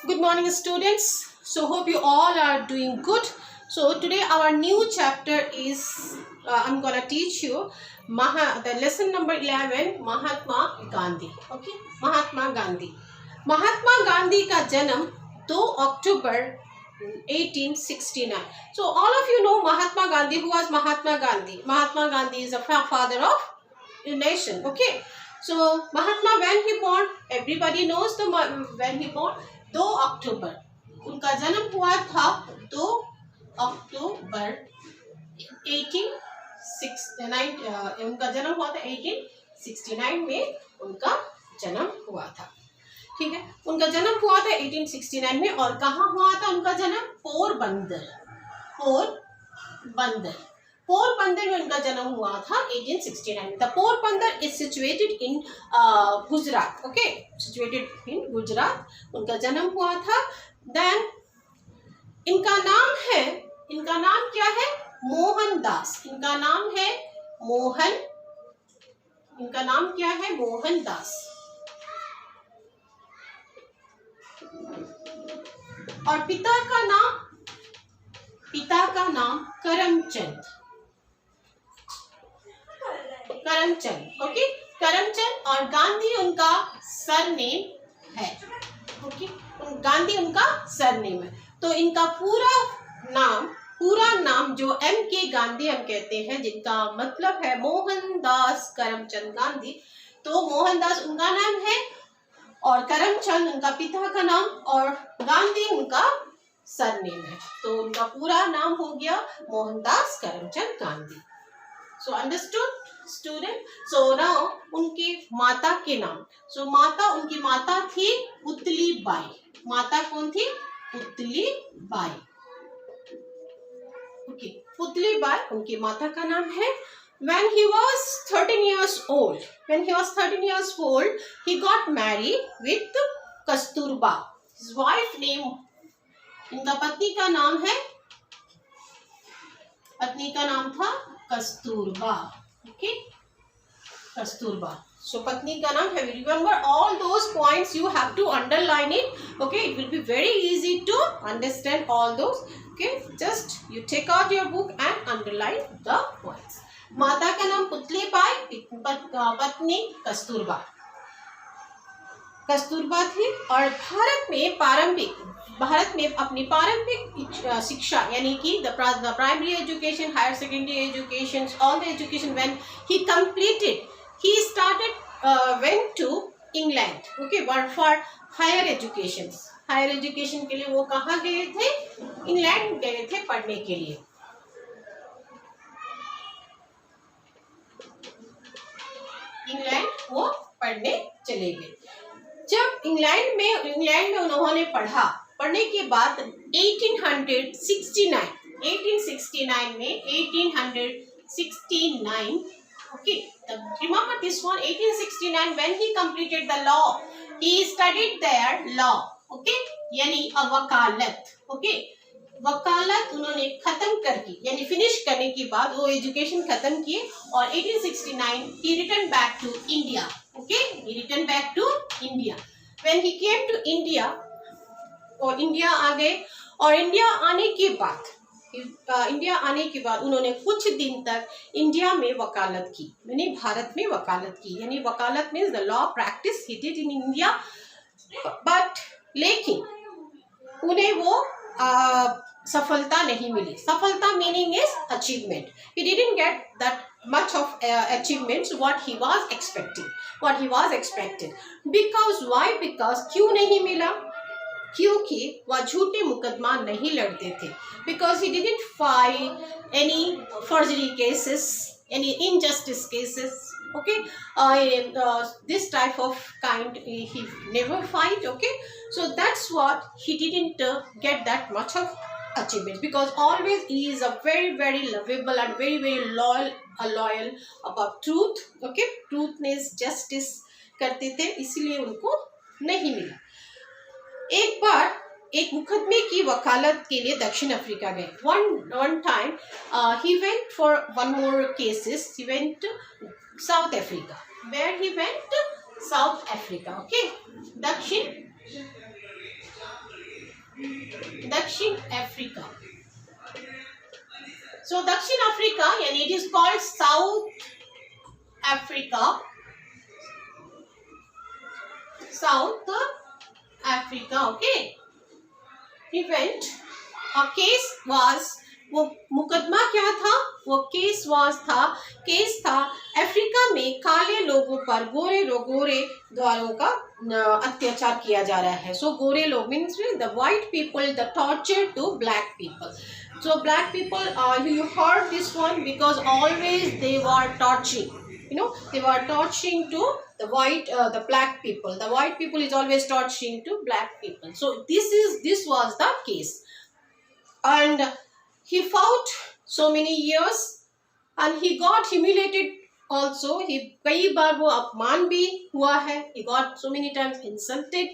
Good morning, students. So, hope you all are doing good. So, today our new chapter is I'm gonna teach you the lesson number 11, Mahatma Gandhi. Okay, Mahatma Gandhi. Mahatma Gandhi का जन्म 2 अक्टूबर 1869. So, all of you know Mahatma Gandhi. Who was Mahatma Gandhi? Mahatma Gandhi is the father of a nation. Okay. So Mahatma, when he born, everybody knows when he born 2 अक्टूबर. उनका जन्म हुआ था 2 अक्टूबर 1869. उनका जन्म हुआ था 1869 में उनका जन्म हुआ था. ठीक है, उनका जन्म हुआ था 1869 में. और कहाँ हुआ था उनका जन्म? पोरबंदर. पोरबंदर में उनका जन्म हुआ था 1869 में. The Porbandar is situated in Gujarat. Okay, situated in Gujarat उनका जन्म हुआ था. देन इनका नाम क्या है? मोहनदास. इनका नाम क्या है? मोहनदास. और पिता का नाम करमचंद. ओके, करमचंद. और गांधी उनका सरनेम है. ओके, गांधी उनका सरनेम है. तो इनका पूरा नाम जो एम के गांधी हम कहते हैं, जिनका मतलब है मोहनदास करमचंद गांधी. तो मोहनदास उनका नाम है और करमचंद उनका पिता का नाम और गांधी उनका सरनेम है. तो उनका पूरा नाम हो गया Mohandas Karamchand Gandhi. So understood student? So now उनकी माता के नाम. सो उनकी माता थी पुतली बाई. माता कौन थी? पुतली बाई. ओके, पुतली बाई उनकी माता का नाम है. When he was 13 years old, he got married with Kasturba. His wife name, इनका पत्नी का नाम था कस्तूरबा. ओके, कस्तूरबा. So पत्नी का नाम है. Remember all those points, you have to underline it. Okay, it will be very easy to understand all those. Okay, just you take out your book and underline the points. माता का नाम पुतली बाई, पत्नी कस्तूरबा थी. और भारत में अपनी पारंपरिक शिक्षा यानी कि the primary education, higher secondary education, all the education, when he completed, he went to England. Okay, but for higher education के लिए वो कहाँ गए थे? इंग्लैंड गए थे पढ़ने के लिए. इंग्लैंड वो पढ़ने चले गए. जब इंग्लैंड में उन्होंने पढ़ने के बाद 1869 okay, remember this one, 1869 when he completed the law, he studied there law. Okay, यानी वकालत. ओके, वकालत उन्होंने खत्म करके यानी फिनिश करने के बाद वो एजुकेशन खत्म किए और 1869 he returned back to India. Okay, he returned back to India. When he came to India, और इंडिया आ गए. और इंडिया आने के बाद उन्होंने कुछ दिन तक इंडिया में वकालत की, यानी भारत में वकालत की. यानी वकालत means the law practice he did in India. But लेकिन उन्हें वो सफलता नहीं मिली. सफलता meaning is achievement. he didn't get that much of achievements what he was expected. Because why? Because क्यों नहीं मिला? क्योंकि वह झूठे मुकदमा नहीं लड़ते थे. Because he didn't file any forgery cases, any injustice cases. Okay, this type of kind he never fight. Okay, so that's what he didn't get that much of achievement, because always he is a very very lovable and very very loyal about truth. Okay, truthness, justice करते थे, इसीलिए उनको नहीं मिला. एक बार एक मुकदमे की वकालत के लिए दक्षिण अफ्रीका गए. one time he went for one more cases. He went to South Africa. Where he went to South Africa. Okay, दक्षिण दक्षिण अफ्रीका. So दक्षिण अफ्रीका यानी it is called South Africa. South Africa. Okay. He went. A case was, वो मुकदमा क्या था? वो case था अफ्रीका में काले लोगों पर गोरे द्वारों का अत्याचार किया जा रहा है. सो गोरे लोग means the white people the torture to black people. So black people, you heard this one because always they were torturing. They were torturing to the black people. The white people is always torturing to black people. So this was the case, and he fought so many years, and he got humiliated also. कई बार वो अपमान भी हुआ है. He got so many times insulted.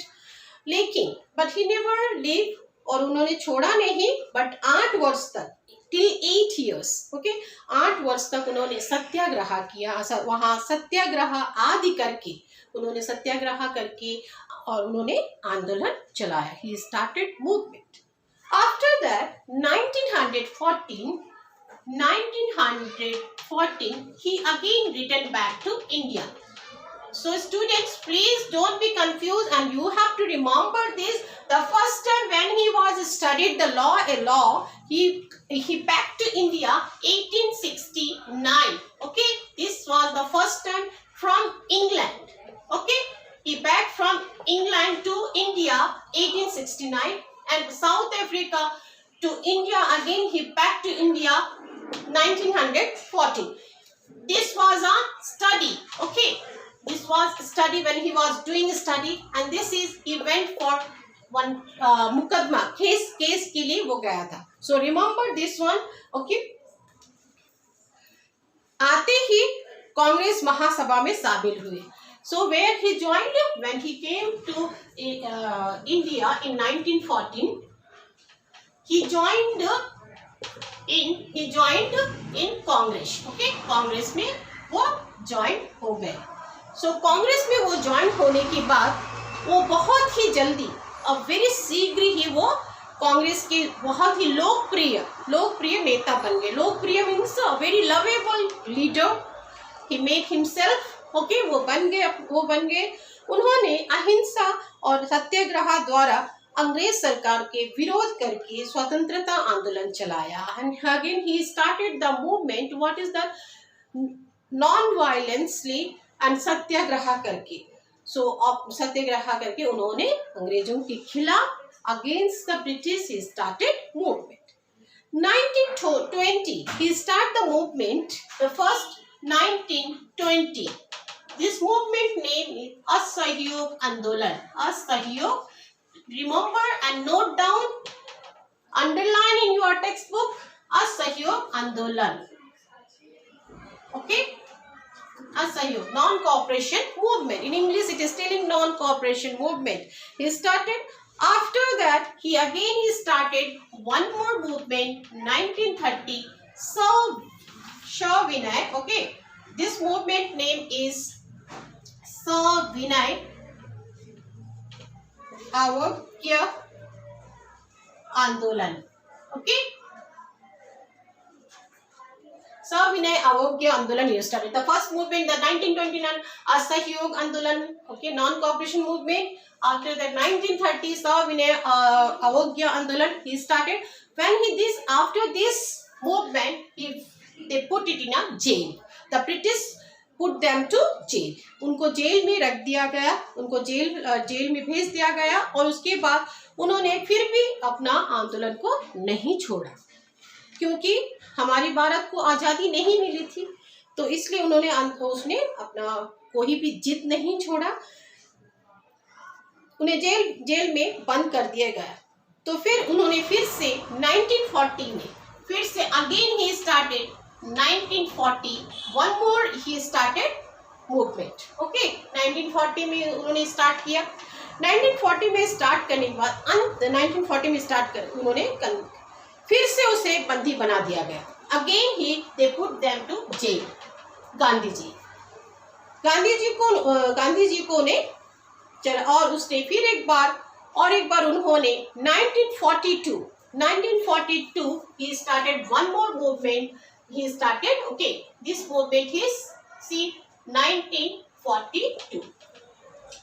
लेकिन but he never leave. और उन्होंने छोड़ा नहीं. बट 8 वर्ष तक till 8 years, okay, 8 वर्ष तक उन्होंने सत्याग्रह किया. वहाँ सत्याग्रह आदि करके उन्होंने सत्याग्रह करके और उन्होंने आंदोलन चलाया. He started movement. After that 1914 he again returned back to India. So students, please don't be confused, and you have to remember this. The first time when he was studied the law, he back to India 1869. Okay, this was the first time from England. Okay, he back from England to India 1869, and South Africa to India again. He back to India 1914. This was a study. Okay. This was study when he was doing study, and this is he went for one मुकदमा case के लिए वो गया था. So remember this one. Okay. आते ही कांग्रेस महासभा में शामिल हुए. So where he joined when he came to India in 1914, he joined in Congress. Okay, Congress में वो ज्वाइन हो गए. सो कांग्रेस में वो ज्वाइन होने के बाद वो बहुत ही जल्दी और वेरी शीघ्र ही वो कांग्रेस के बहुत ही लोकप्रिय नेता बन गए. लोकप्रिय means very lovable leader. He made himself. Okay, वो बन गए. उन्होंने अहिंसा और सत्याग्रह द्वारा अंग्रेज सरकार के विरोध करके स्वतंत्रता आंदोलन चलाया. And again he started the movement. What is the non violently and satyagraha करके. सो सत्याग्रह करके उन्होंने अंग्रेजों के खिलाफ against the British he started movement. 1920 he start the movement. The first 1920. This movement name is असहयोग आंदोलन. असहयोग. Remember and note down, underline in your textbook, असहयोग आंदोलन. Okay. असहयोग, non-cooperation movement. In English it is telling non-cooperation movement. He started. After that he started one more movement 1930. Savinay. Okay, this movement name is Savinay Avogya Andolan. Okay, Savinay Avogya Andolan he started. The first movement, the 1929 Asahयोग Andolan, okay, non-cooperation movement. After that 1930 Savinay Avogya Andolan he started. After this movement they put it in a jail. The British put them to jail. उनको jail में रख दिया गया. उनको jail में भेज दिया गया. और उसके बाद उन्होंने फिर भी अपना आंदोलन को नहीं छोड़ा, क्योंकि हमारी भारत को आज़ादी नहीं मिली थी. तो इसलिए उसने अपना कोई भी जिद नहीं छोड़ा. उन्हें जेल में बंद कर दिया गया. तो फिर उन्होंने फिर से 1940 में फिर से again he started 1940 one more he started movement. Okay, 1940 में उन्होंने स्टार्ट किया. 1940 में स्टार्ट करने के बाद 1940 में स्टार्ट कर उन्होंने फिर से उसे बंदी बना दिया गया. Again he they put them to jail. Gandhi ji को ने चला. और उसने फिर एक बार उन्होंने 1942 1942 he started one more movement. He started, okay, this movement is, see, 1942.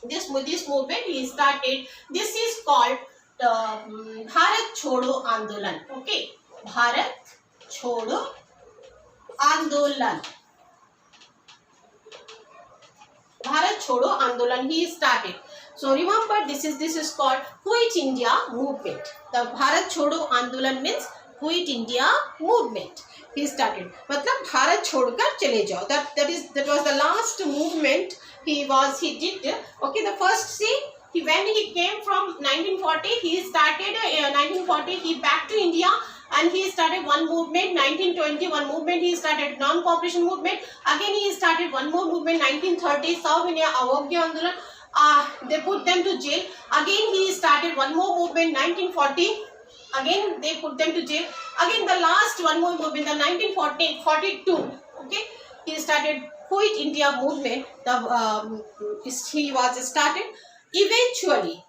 This movement he started. This is called the Bharat Chodo Andolan. Okay, Bharat Chodo Andolan. Bharat Chodo Andolan he started. So remember, this is called Quit India movement. The Bharat Chodo Andolan means Quit India movement. He started. मतलब भारत छोड़कर चले जाओ. That was the last movement he did. Okay, the first, see, when he came from 1940, he started 1940. He back to India. And he started one movement. 1920, one movement he started, non-cooperation movement. Again he started one more movement. 1930, South India Avogya Andolan. They put them to jail. Again he started one more movement. 1940. Again they put them to jail. Again the last one more movement, the 1942. Okay, he started Quit India movement. He was started. Eventually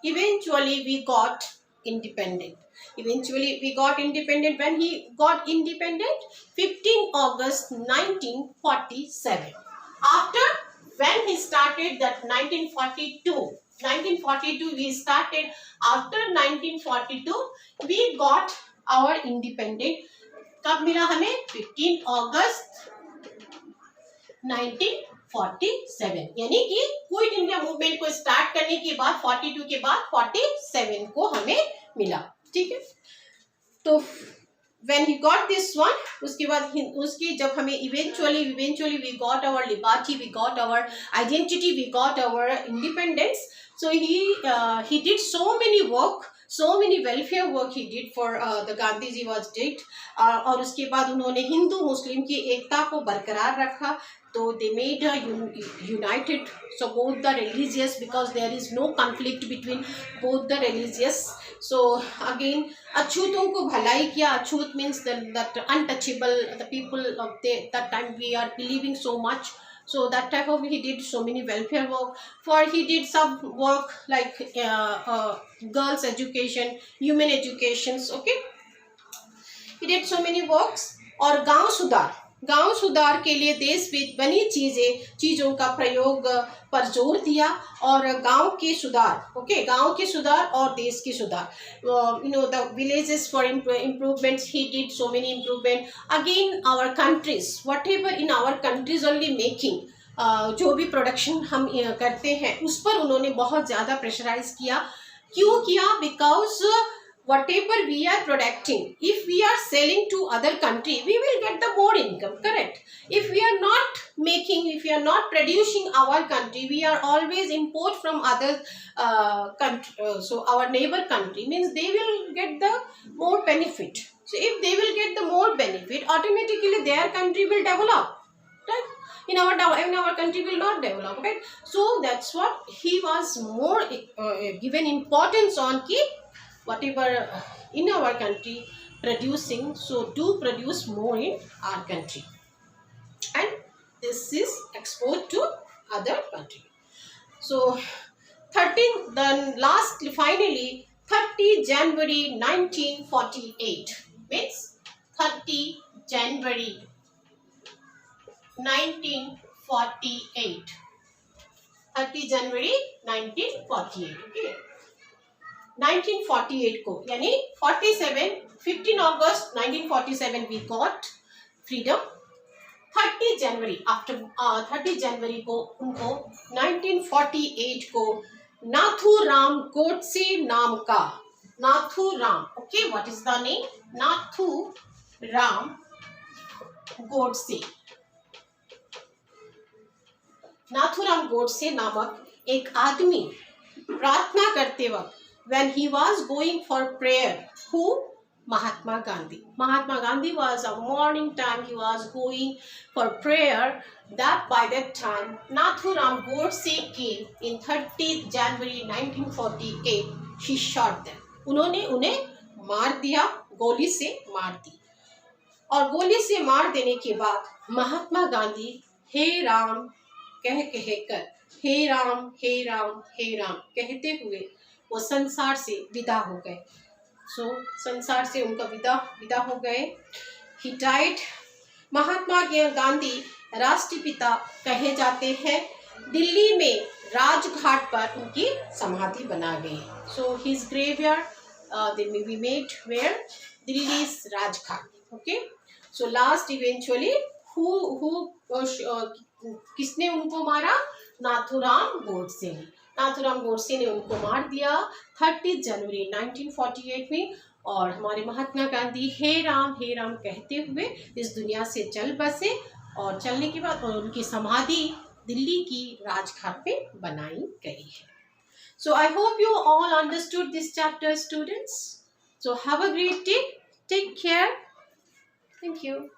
we got independent. Eventually we got independent. When he got independent, 15 August 1947. After, when he started that 1942 we started. After 1942 we got our independent. कब मिला हमें? 15 अगस्त 1947. यानी कि quit India movement को start करने के बाद 42 के बाद 47 को हमें मिला. ठीक है. तो when he got this one, उसके बाद उसकी जब हमें eventually we got our liberty, we got our identity, we got our independence. So he did so many work, so many welfare work he did for the Gandhiji was did. और उसके बाद उन्होंने हिंदू मुस्लिम की एकता को बरकरार रखा. So they made a united, so both the religious, because there is no conflict between both the religious. So again, अछूतों को भलाई किया. अछूत means that untouchable, the people of that time we are believing so much. So that type of, he did so many welfare work. For he did some work like girls education, human educations. Okay, he did so many works. और गांव सुधार के लिए देश में बनी चीज़ों का प्रयोग पर जोर दिया. और गांव के सुधार, ओके, गांव के सुधार और देश के सुधार. The villages for improvements, he did so many improvement. Again our countries, whatever in our countries only making, जो भी प्रोडक्शन हम करते हैं उस पर उन्होंने बहुत ज़्यादा प्रेशराइज किया. क्यों किया? Because whatever we are producing, if we are selling to other country, we will get the more income, correct? If we are not making, if we are not producing our country, we are always import from other country. So our neighbor country means they will get the more benefit. So if they will get the more benefit, automatically their country will develop, right? In our country will not develop, right? So that's what he was more given importance on. Keep whatever in our country producing, so do produce more in our country, and this is export to other country. So 13, then last, finally 30 January 1948 means 30 January 1948. 30 January 1948. Okay, 1948 को, यानी 15 अगस्त 1947 we got freedom. 30 January, after 30 जनवरी को उनको 1948 को नाथूराम गोडसे नाम का, Nathuram, okay, what is the name? Nathuram Godse. Nathuram Godse नामक एक आदमी प्रार्थना करते वक्त, when he was going for prayer, who? Mahatma Gandhi. Mahatma Gandhi was a morning time, he was going for prayer. That by that time Nathuram Godse came in 30 January 1948. He shot them. उन्होंने उन्हें मार दिया, गोली से मार दी. और गोली से मार देने के बाद महात्मा गांधी हे राम कहकर, हे राम हे राम हे राम कहते हुए वो संसार से विदा हो गए. सो संसार से उनका विदा हो गए. He died. महात्मा गांधी राष्ट्रपिता कहे जाते हैं. दिल्ली में राजघाट पर उनकी समाधि बना गई. So his graveyard they may be made where? Delhi's Rajghat. Okay. So last eventually किसने उनको मारा? नाथूराम गोडसे ने. नाथूराम गोडसे ने उनको मार दिया 30 जनवरी 1948 में. और हमारे महात्मा गांधी हे राम कहते हुए इस दुनिया से चल बसे. और चलने के बाद उनकी समाधि दिल्ली की राजघाट पे बनाई गई है. So I hope you all understood this chapter, students. So have a great day. Take care. Thank you.